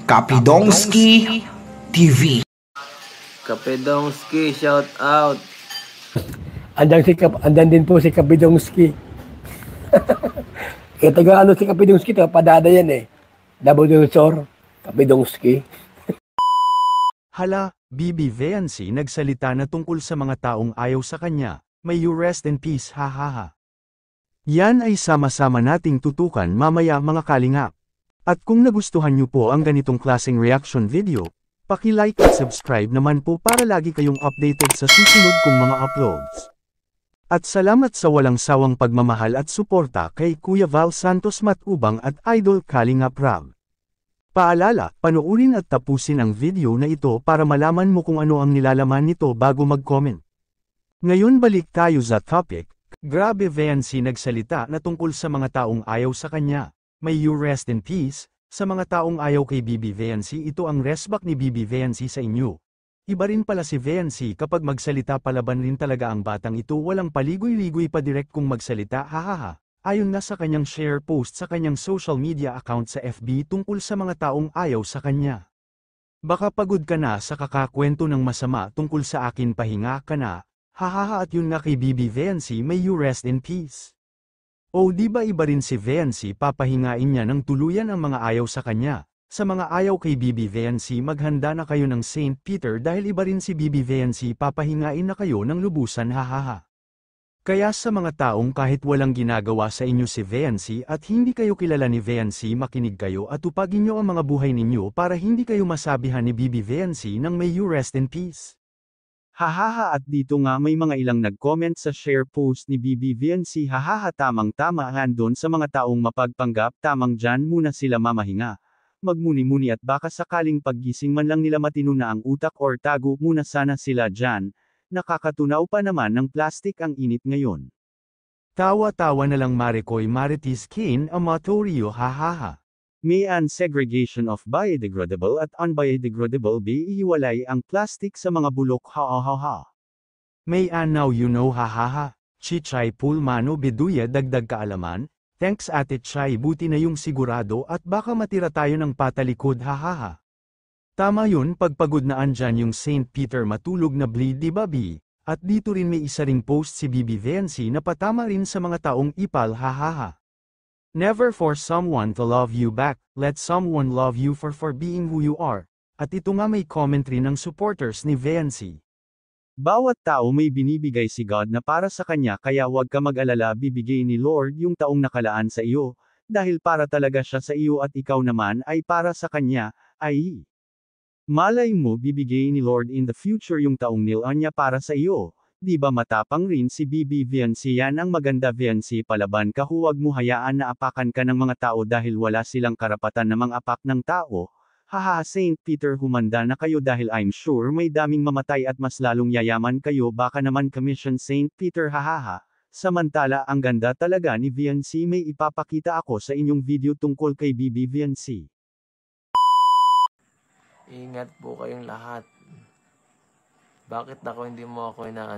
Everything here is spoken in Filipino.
Kapidongski TV. Kapidongski, shout out. Andan din po si Kapidongski. Taga si Kapidongski, taga Padada yan eh. Nabudunsor, Kapidongski. Hala, Bibi Viancy nagsalita na tungkol sa mga taong ayaw sa kanya. May you rest in peace, hahaha. Yan ay sama-sama nating tutukan mamaya mga kalingap. At kung nagustuhan nyo po ang ganitong klaseng reaction video, paki-like at subscribe naman po para lagi kayong updated sa susunod kong mga uploads. At salamat sa walang sawang pagmamahal at suporta kay Kuya Val Santos Matubang at Idol Kalingap Rab. Paalala, panoorin at tapusin ang video na ito para malaman mo kung ano ang nilalaman nito bago mag-comment. Ngayon balik tayo sa topic. Grabe Viancy nagsalita na tungkol sa mga taong ayaw sa kanya. May you rest in peace. Sa mga taong ayaw kay Bibi Viancy, ito ang resback ni Bibi Viancy sa inyo. Iba rin pala si Viancy kapag magsalita, palaban rin talaga ang batang ito, walang paligoy-ligoy pa, direct kung magsalita, hahaha. Ayon na sa kanyang share post sa kanyang social media account sa FB tungkol sa mga taong ayaw sa kanya. Baka pagod ka na sa kakakwento ng masama tungkol sa akin, pahinga ka na, hahaha. At yun nga kay Bibi Viancy, may you rest in peace. O diba iba rin si Viancy, papahingain niya ng tuluyan ang mga ayaw sa kanya. Sa mga ayaw kay Bibi Viancy, maghanda na kayo ng St. Peter dahil iba rin si Bibi Viancy, papahingain na kayo ng lubusan, hahaha. Kaya sa mga taong kahit walang ginagawa sa inyo si Viancy at hindi kayo kilala ni Viancy, makinig kayo at tupagin nyo ang mga buhay ninyo para hindi kayo masabihan ni Bibi Viancy ng may you rest in peace. Hahaha. At dito nga may mga ilang nag-comment sa share post ni Bibi Viancy, hahaha, tamang-tama handon sa mga taong mapagpanggap, tamang dyan muna sila mamahinga. Magmuni-muni at baka sakaling paggising man lang nila matino na ang utak or tago muna sana sila dyan. Nakakatunaw pa naman ng plastic ang init ngayon. Tawa-tawa na lang Maricoy Marites Kane Amatorio, hahaha. May an segregation of biodegradable at unbiodegradable, ihiwalay ang plastic sa mga bulok, ha. May an now you know, hahaha. Chichay Pulmano Beduya, dagdag kaalaman. Thanks Ate Chay, buti na yung sigurado at baka matira tayo ng patalikod, hahaha. Tama yun, pagpagod na andyan yung St. Peter matulog na bleed, diba Bi? At dito rin may isa ring post si Bibi Viancy na patama rin sa mga taong ipal, hahaha. Never force someone to love you back, let someone love you for being who you are. At ito nga may commentary ng supporters ni Viancy. Bawat tao may binibigay si God na para sa kanya, kaya huwag ka mag-alala, bibigay ni Lord yung taong nakalaan sa iyo, dahil para talaga siya sa iyo at ikaw naman ay para sa kanya, ay. Malay mo bibigay ni Lord in the future yung taong nilaan niya para sa iyo. Di ba matapang rin si Bibi Viancy? Yan ang maganda Viancy, palaban ka, huwag mo hayaan na apakan ka ng mga tao dahil wala silang karapatan na mang-apak ng tao. Haha, St. Peter, humanda na kayo dahil I'm sure may daming mamatay at mas lalong yayaman kayo, baka naman commission St. Peter, hahaha. Samantala ang ganda talaga ni Viancy, may ipapakita ako sa inyong video tungkol kay Bibi Viancy. Ingat po kayong lahat. Bakit ako hindi mo ako na